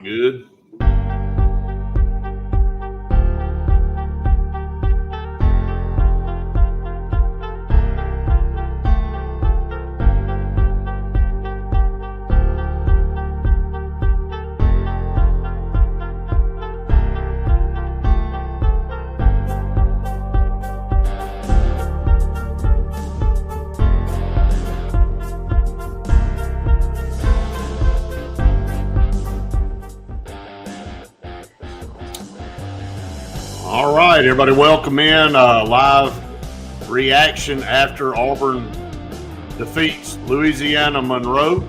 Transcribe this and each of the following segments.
Good. All right, everybody, welcome in. Live reaction after Auburn defeats Louisiana Monroe.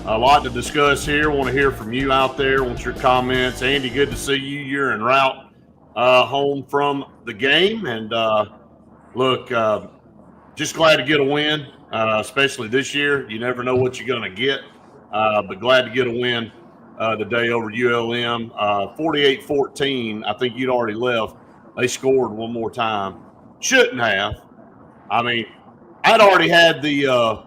A lot to discuss here. Want to hear from you out there. Want your comments. Andy, good to see you. You're en route home from the game. And look, just glad to get a win, especially this year. You never know what you're going to get, but glad to get a win today over ULM. 48-14, I think you'd already left. They scored one more time. Shouldn't have. I mean, I'd already had the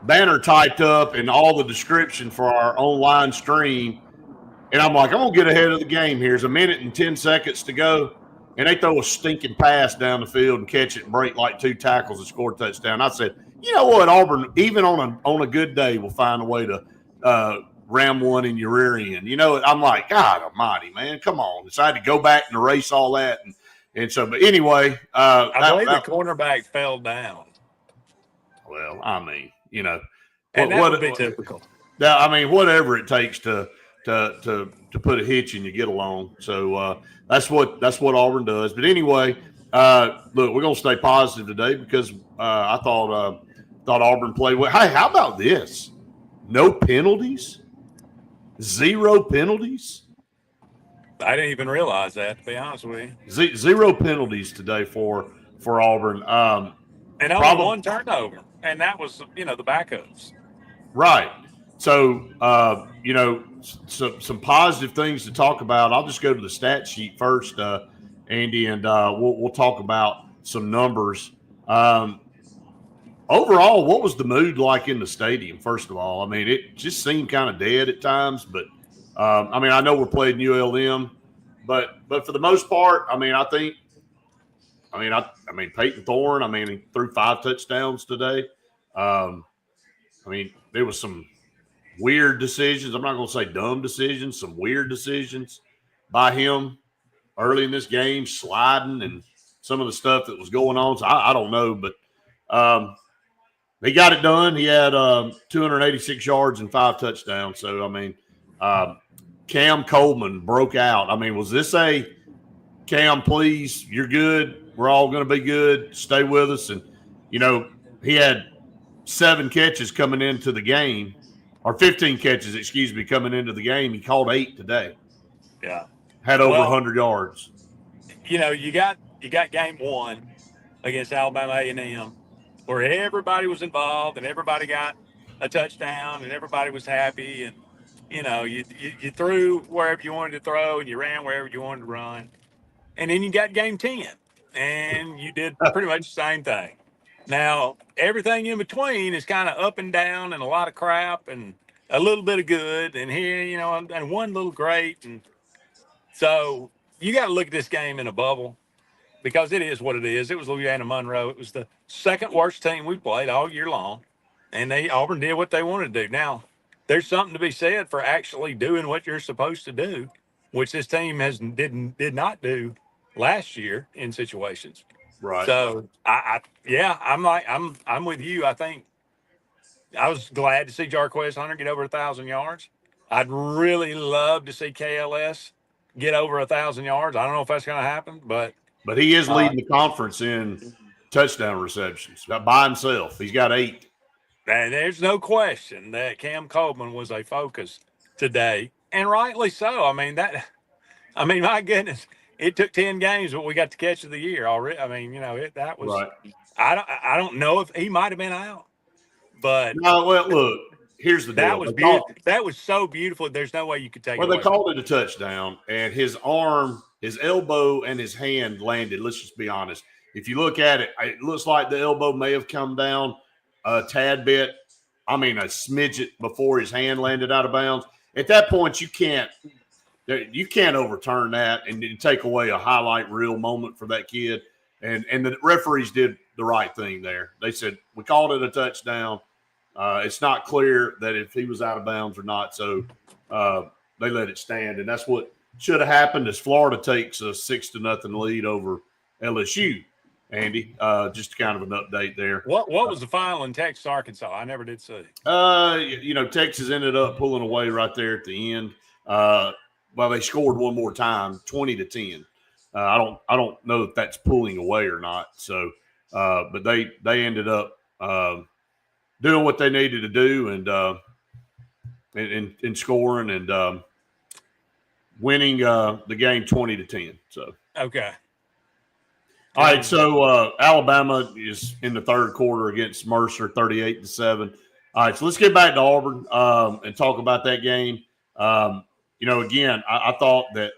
banner typed up and all the description for our online stream. And I'm like, I'm going to get ahead of the game here. There's a minute and 10 seconds to go. And they throw a stinking pass down the field and catch it and break like two tackles and score a touchdown. I said, you know what, Auburn, even on a good day, will find a way to ram one in your rear end. You know, I'm like, God almighty, man, come on. Decided to go back and erase all that. And so, but anyway. I believe the cornerback fell down. Well, I mean, you know. And that would be typical. I mean, whatever it takes to put a hitch in you, get along. So that's what Auburn does. But anyway, look, we're gonna stay positive today because I thought Auburn played well. Hey, how about this? No penalties, 0 penalties. I didn't even realize that, to be honest with you. 0 penalties today for Auburn. And only one turnover, and that was the backups. Right. So some positive things to talk about. I'll just go to the stat sheet first, Andy, and we'll talk about some numbers. Overall, what was the mood like in the stadium? First of all, I mean, it just seemed kind of dead at times, but I mean, I know we're playing ULM, but for the most part, I mean, Peyton Thorne, I mean, he threw 5 touchdowns today. I mean, there was some weird decisions. I'm not going to say dumb decisions, some weird decisions by him early in this game, sliding and some of the stuff that was going on. So I don't know, but he got it done. He had 286 yards and 5 touchdowns. So, I mean, Cam Coleman broke out. I mean, was this a Cam, please, you're good. We're all going to be good. Stay with us. And, he had 7 catches coming into the game. Or 15 catches, coming into the game. He called 8 today. Yeah. Had over 100 yards. You got game 1 against Alabama A&M where everybody was involved and everybody got a touchdown and everybody was happy. And, you threw wherever you wanted to throw and you ran wherever you wanted to run. And then you got game 10 and you did pretty much the same thing. Now, everything in between is kind of up and down and a lot of crap and a little bit of good and here, and one little great. And so you got to look at this game in a bubble because it is what it is. It was Louisiana Monroe. It was the second worst team we played all year long, and Auburn did what they wanted to do. Now, there's something to be said for actually doing what you're supposed to do, which this team did not do last year in situations. Right. So I'm with you. I think I was glad to see Jarquez Hunter get over 1,000 yards. I'd really love to see KLS get over 1,000 yards. I don't know if that's going to happen, but he is leading the conference in touchdown receptions by himself. He's got 8. And there's no question that Cam Coleman was a focus today, and rightly so. I mean, my goodness. It took 10 games, but we got the catch of the year already. I mean, that was right. I don't know if he might have been out, but no. Well, look, here's the deal. That was beautiful. That was so beautiful. There's no way you could take it. Well, they called it a touchdown, and his arm, his elbow, and his hand landed. Let's just be honest. If you look at it, it looks like the elbow may have come down a tad bit. I mean, a smidget before his hand landed out of bounds. at that point you can't overturn that and take away a highlight reel moment for that kid. And the referees did the right thing there. They said we called it a touchdown. It's not clear that if he was out of bounds or not, so they let it stand, and that's what should have happened. As Florida takes a 6-0 lead over LSU. Andy, just kind of an update there. What was the final in Texas, Arkansas? I never did see. Texas ended up pulling away right there at the end. Well, they scored one more time, 20-10. I don't know if that's pulling away or not. So, but they ended up doing what they needed to do and scoring and winning the game 20-10. So okay. All right, so Alabama is in the third quarter against Mercer, 38-7. All right, so let's get back to Auburn and talk about that game. Again, I thought that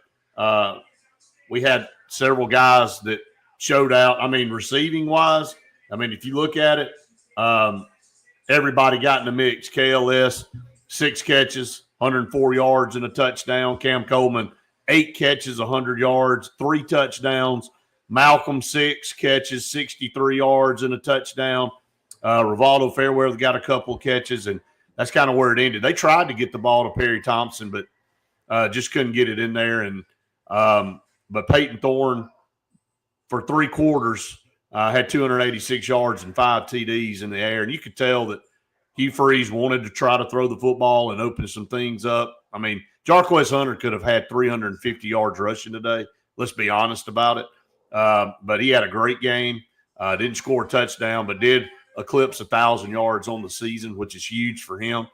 we had several guys that showed out. I mean, receiving wise, I mean, if you look at it, everybody got in the mix. KLS, 6 catches, 104 yards and a touchdown. Cam Coleman, 8 catches, 100 yards, 3 touchdowns. Malcolm, 6 catches, 63 yards and a touchdown. Rivaldo Fairweather got a couple of catches, and that's kind of where it ended. They tried to get the ball to Perry Thompson, but just couldn't get it in there. And but Peyton Thorne, for 3 quarters, had 286 yards and 5 TDs in the air. And you could tell that Hugh Freeze wanted to try to throw the football and open some things up. I mean, Jarquez Hunter could have had 350 yards rushing today. Let's be honest about it. But he had a great game. Didn't score a touchdown, but did eclipse 1,000 yards on the season, which is huge for him.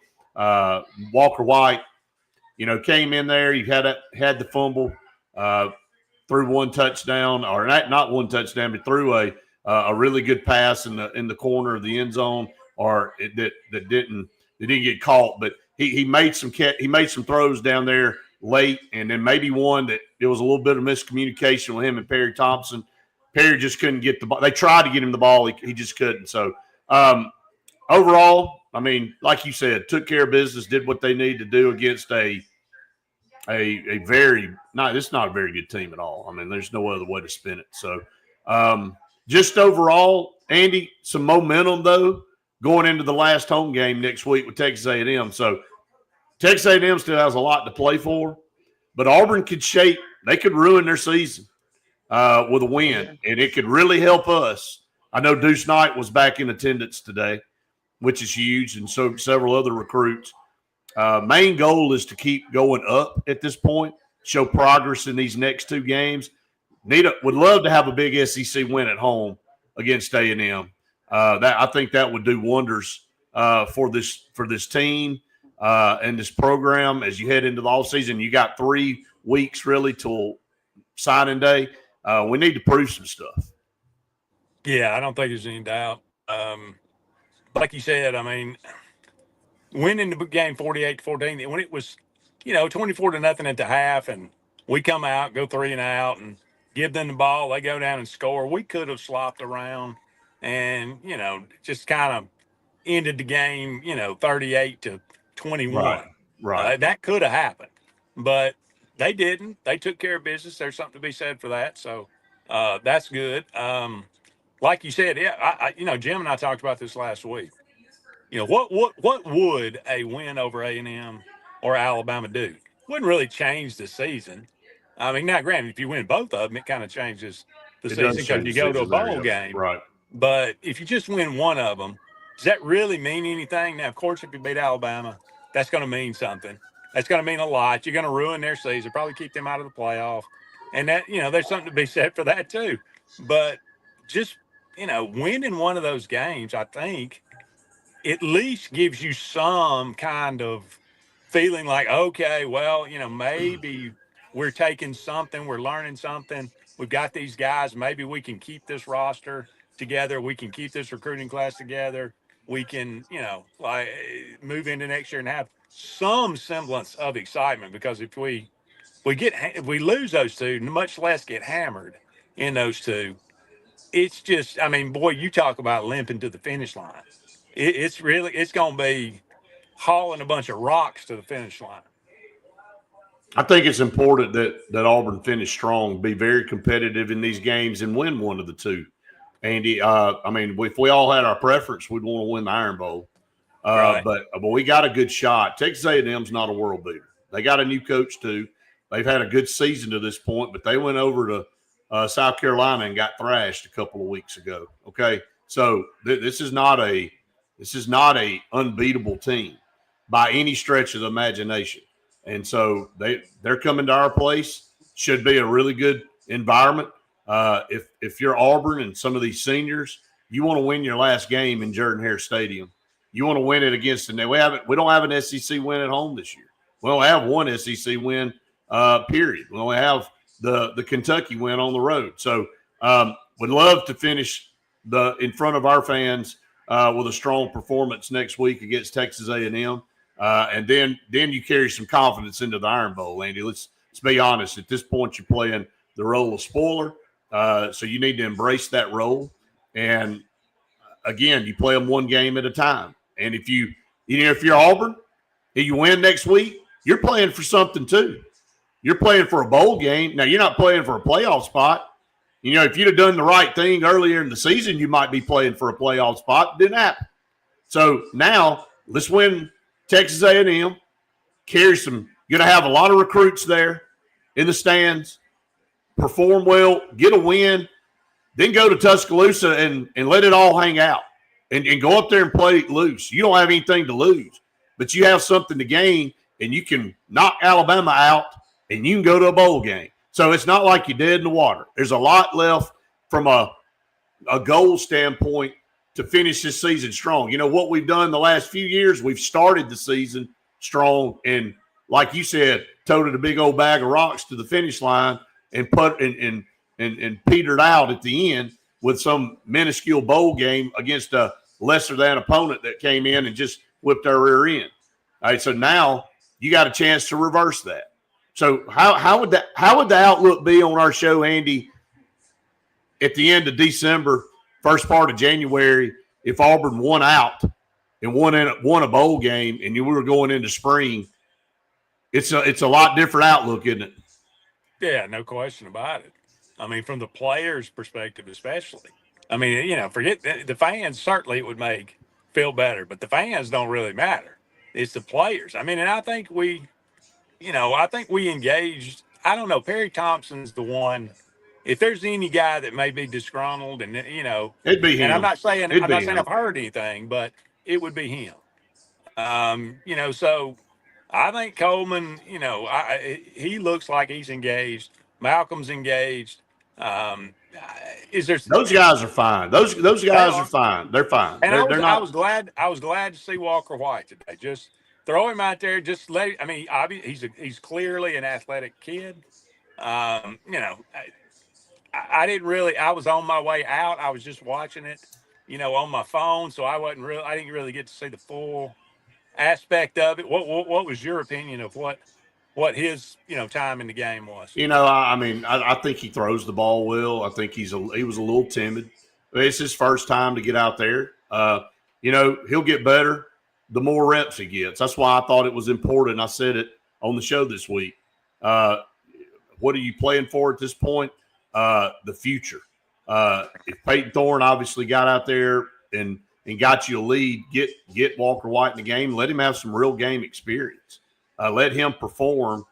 Walker White, came in there. He had the fumble, threw 1 touchdown, or not 1 touchdown, but threw a really good pass in the corner of the end zone, or that didn't get caught. But he made some throws down there late, and then maybe one that it was a little bit of miscommunication with him and Perry Thompson. Perry just couldn't get the ball. They tried to get him the ball. He just couldn't. So overall, I mean, like you said, took care of business, did what they needed to do against a very – this is not a very good team at all. I mean, there's no other way to spin it. So just overall, Andy, some momentum, though, going into the last home game next week with Texas A&M. So Texas A&M still has a lot to play for, but Auburn could they could ruin their season with a win, and it could really help us. I know Deuce Knight was back in attendance today, which is huge, and so several other recruits. Main goal is to keep going up at this point, show progress in these next 2 games. Would love to have a big SEC win at home against A&M. I think that would do wonders for this team and this program as you head into the offseason. You got 3 weeks really till signing day. We need to prove some stuff. Yeah, I don't think there's any doubt. Like you said, I mean, winning the game 48-14, when it was, 24-0 at the half, and we come out, go 3 and out, and give them the ball, they go down and score. We could have slopped around and, just kind of ended the game, 38-21. Right. That could have happened, but they didn't. They took care of business. There's something to be said for that. So that's good. Like you said, yeah, Jim and I talked about this last week. What would a win over A&M or Alabama do? Wouldn't really change the season. I mean, now granted, if you win both of them, it kind of changes the season because you go to a bowl game. Right. But if you just win one of them, does that really mean anything? Now, of course, if you beat Alabama, that's going to mean something. That's going to mean a lot. You're going to ruin their season, probably keep them out of the playoff. And that, there's something to be said for that too. But just, winning one of those games, I think, at least gives you some kind of feeling like, okay, well, maybe we're taking something, we're learning something. We've got these guys. Maybe we can keep this roster together. We can keep this recruiting class together. We can, move into next year and have some semblance of excitement, because if we lose those 2, much less get hammered in those 2, it's just, I mean, boy, you talk about limping to the finish line. It's going to be hauling a bunch of rocks to the finish line. I think it's important that Auburn finish strong, be very competitive in these games, and win one of the two. Andy, I mean, if we all had our preference, we'd want to win the Iron Bowl. Right. But we got a good shot. Texas A&M's not a world beater. They got a new coach too. They've had a good season to this point, but they went over to South Carolina and got thrashed a couple of weeks ago. Okay, so this is not a unbeatable team by any stretch of the imagination. And so they're coming to our place. Should be a really good environment. If you're Auburn and some of these seniors, you want to win your last game in Jordan-Hare Stadium. You want to win it against the we don't have an SEC win at home this year. We only have one SEC win, period. We only have the Kentucky win on the road. So would love to finish in front of our fans with a strong performance next week against Texas A&M. And then you carry some confidence into the Iron Bowl, Andy. Let's be honest. At this point, you're playing the role of spoiler, so you need to embrace that role. And again, you play them one game at a time. And if you're Auburn and you win next week, you're playing for something too. You're playing for a bowl game. Now, you're not playing for a playoff spot. If you'd have done the right thing earlier in the season, you might be playing for a playoff spot. It didn't happen. So now let's win Texas A&M. Carry some. Going to have a lot of recruits there in the stands. Perform well. Get a win. Then go to Tuscaloosa and let it all hang out. And go up there and play loose. You don't have anything to lose, but you have something to gain, and you can knock Alabama out, and you can go to a bowl game. So it's not like you're dead in the water. There's a lot left from a goal standpoint to finish this season strong. What we've done the last few years, we've started the season strong, and like you said, toted a big old bag of rocks to the finish line and and petered out at the end with some minuscule bowl game against a lesser than opponent that came in and just whipped our rear end. All right, so now you got a chance to reverse that. So how would the outlook be on our show, Andy, at the end of December, first part of January, if Auburn won out and won a bowl game and you were going into spring? It's a lot different outlook, isn't it? Yeah, no question about it. I mean, from the players' perspective, especially. I mean, forget the fans. Certainly, it would feel better, but the fans don't really matter. It's the players. I mean, and I think we engaged. I don't know. Perry Thompson's the one. If there's any guy that may be disgruntled, and it'd be him. And I'm not saying I've heard anything, but it would be him. So I think Coleman. He looks like he's engaged. Malcolm's engaged. Those guys are fine. Those guys are fine. They're fine. And they're not. I was glad to see Walker White today. Just throw him out there. Just he's clearly an athletic kid. I didn't really. I was on my way out. I was just watching it, on my phone. So I didn't really get to see the full aspect of it. What was your opinion of what his time in the game was? I think he throws the ball well. I think he was a little timid. It's his first time to get out there. He'll get better the more reps he gets. That's why I thought it was important. I said it on the show this week. What are you playing for at this point? The future. If Peyton Thorne obviously got out there and got you a lead, get Walker White in the game. Let him have some real game experience. Let him perform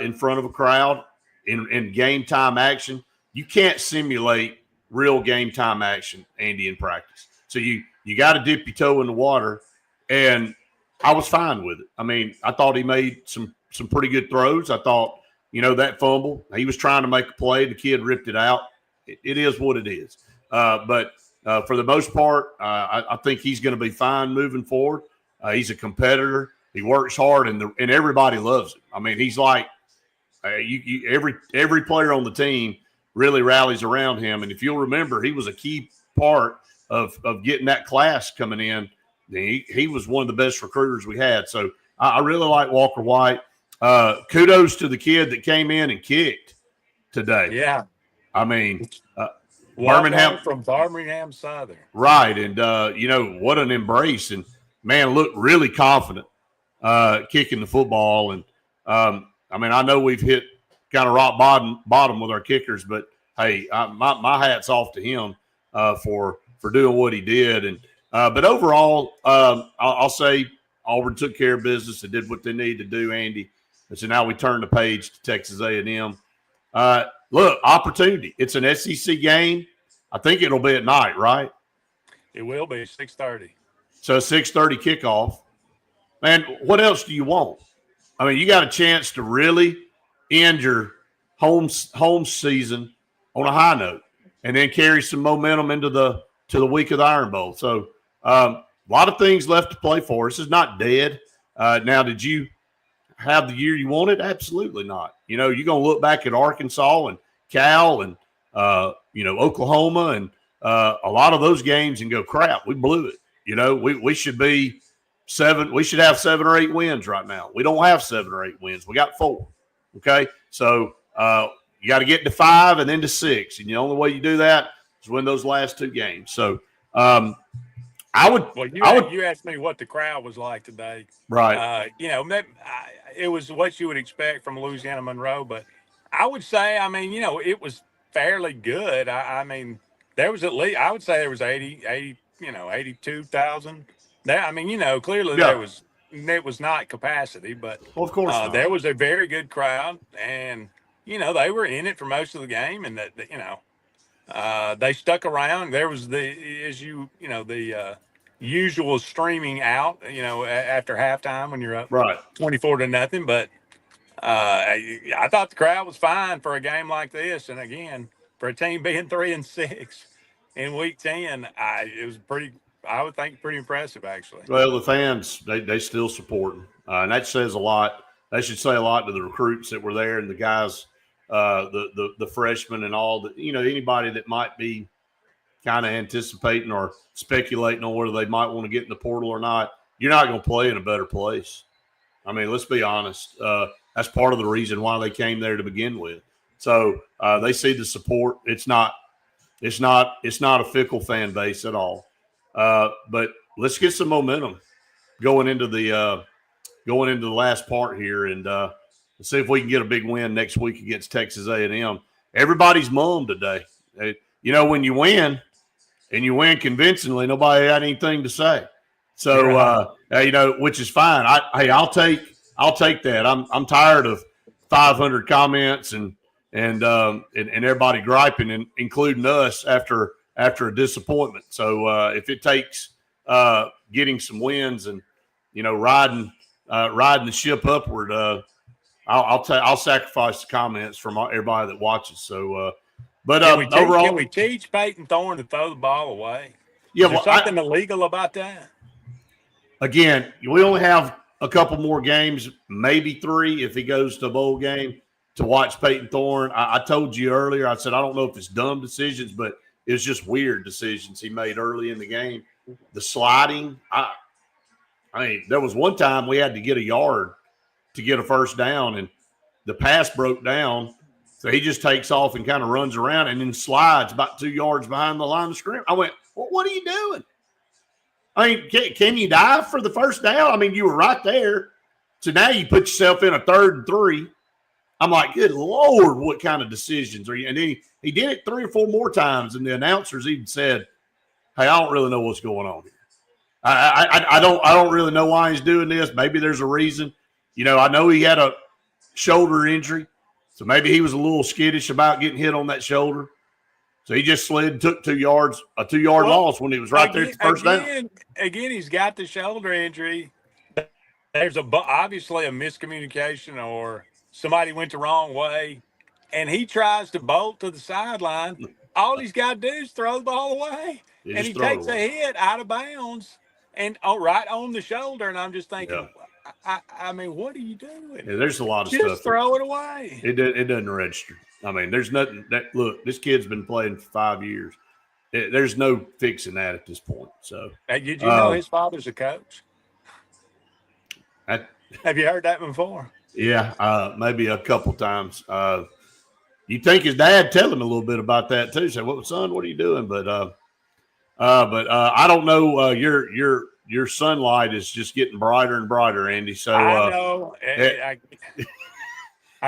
in front of a crowd in game time action. You can't simulate real game time action, Andy, in practice. So you got to dip your toe in the water, and I was fine with it. I mean, I thought he made some pretty good throws. I thought, that fumble, he was trying to make a play. The kid ripped it out. It is what it is. But for the most part, I think he's going to be fine moving forward. He's a competitor. He works hard, and everybody loves him. I mean, he's like every player on the team really rallies around him. And if you'll remember, he was a key part of getting that class coming in. He was one of the best recruiters we had. So I really like Walker White. Kudos to the kid that came in and kicked today. Yeah. I mean, Birmingham from Birmingham Southern. Right. And, what an embrace. And, man, looked really confident kicking the football. And I mean, I know we've hit kind of rock bottom with our kickers, but hey, my hat's off to him for doing what he did. And but overall, I'll say Auburn took care of business and did what they needed to do, Andy. And so now we turn the page to Texas A&M. Look, opportunity. It's an SEC game. I think it'll be at night, right? It will be 6:30. So 6:30 kickoff. Man, what else do you want? I mean, you got a chance to really end your home season on a high note, and then carry some momentum into the week of the Iron Bowl. So a lot of things left to play for. This is not dead. Now, did you have the year you wanted? Absolutely not. You know, you're going to look back at Arkansas and Cal and, Oklahoma and a lot of those games and go, crap, we blew it. You know, we should be we should have 7 or 8 wins right now. We don't have 7 or 8 wins. We got 4. Okay. So you got to get to 5 and then to 6. And the only way you do that is win those last 2 games. So you asked me what the crowd was like today. Right. It was what you would expect from Louisiana Monroe, but I would say, I mean, it was fairly good. I mean, there was at least, I would say there was 82,000. I mean, clearly it was not capacity, but of course not. There was a very good crowd, and, they were in it for most of the game, and they stuck around. There was the usual streaming out, after halftime when you're up 24-0. But I thought the crowd was fine for a game like this. And again, for a team being 3-6 in week 10, it was I would think pretty impressive, actually. Well, the fans, they still support them. And that says a lot. That should say a lot to the recruits that were there and the guys, the freshmen and all that, anybody that might be kind of anticipating or speculating on whether they might want to get in the portal or not. You're not going to play in a better place. I mean, let's be honest. That's part of the reason why they came there to begin with. So they see the support. It's not a fickle fan base at all. But let's get some momentum going into the last part here, and let's see if we can get a big win next week against Texas A&M. Everybody's mum today. When you win and you win convincingly, nobody had anything to say. So which is fine. I'll take that. I'm tired of 500 comments and everybody griping, and including us after a disappointment. So if it takes getting some wins and riding the ship upward, I'll sacrifice the comments from everybody that watches. So, overall, can we teach Peyton Thorne to throw the ball away? Yeah, Is there something illegal about that? Again, we only have a couple more games, maybe 3 if he goes to a bowl game, to watch Peyton Thorne. I told you earlier, I said I don't know if it's dumb decisions, but it's just weird decisions he made early in the game. The sliding, I mean, there was one time we had to get a yard to get a first down, and the pass broke down. So he just takes off and kind of runs around and then slides about 2 yards behind the line of scrimmage. I went, well, what are you doing? I mean, can you dive for the first down? I mean, you were right there. So now you put yourself in a 3rd and 3. I'm like, good Lord, what kind of decisions are you? And then he did it 3 or 4 more times, and the announcers even said, hey, I don't really know what's going on here. I don't really know why he's doing this. Maybe there's a reason. I know he had a shoulder injury, so maybe he was a little skittish about getting hit on that shoulder. So he just slid and took 2 yards, a 2-yard loss when he was right there at the first down. Again, he's got the shoulder injury. There's obviously a miscommunication, or somebody went the wrong way, and he tries to bolt to the sideline. All he's got to do is throw the ball away, and he takes a hit out of bounds and right on the shoulder. And I'm just thinking, I mean, what are you doing? Yeah, there's a lot of stuff. Just throw it away. It doesn't register. I mean, there's nothing look, this kid's been playing for 5 years. There's no fixing that at this point. So, did you know his father's a coach? Have you heard that before? Yeah, maybe a couple times. You think his dad tell him a little bit about that too? Say, "Well, son, what are you doing?" But I don't know. Your sunlight is just getting brighter and brighter, Andy. So I know.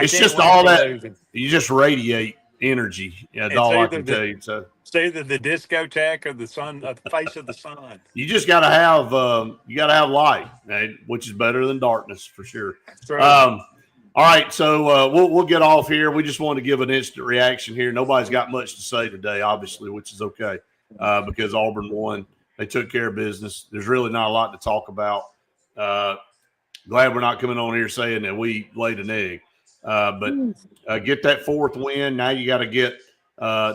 It's can't just win all for that. losing. You just radiate energy. Yeah, that's It's all I either can tell you. So it's either the discotheque or the sun, the face of the sun. you just got to have light, right? Which is better than darkness for sure. True. All right, so we'll get off here. We just wanted to give an instant reaction here. Nobody's got much to say today, obviously, which is okay because Auburn won. They took care of business. There's really not a lot to talk about. Glad we're not coming on here saying that we laid an egg. But get that fourth win. Now you got to get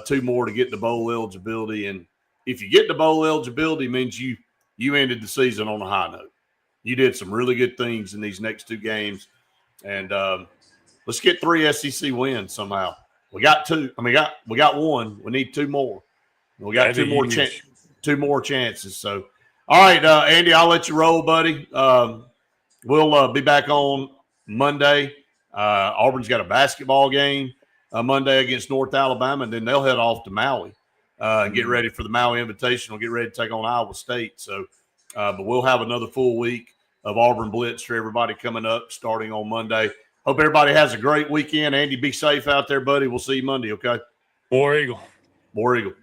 2 more to get the bowl eligibility. And if you get the bowl eligibility, it means you ended the season on a high note. You did some really good things in these next 2 games. And let's get 3 SEC wins somehow. We got 2. I mean, we got 1. We need 2 more. We got That'd 2 more chances. So, all right, Andy, I'll let you roll, buddy. We'll be back on Monday. Auburn's got a basketball game Monday against North Alabama, and then they'll head off to Maui and get ready for the Maui Invitational, get ready to take on Iowa State. So, but we'll have another full week of Auburn Blitz for everybody coming up starting on Monday. Hope everybody has a great weekend. Andy, be safe out there, buddy. We'll see you Monday, okay? War Eagle. War Eagle.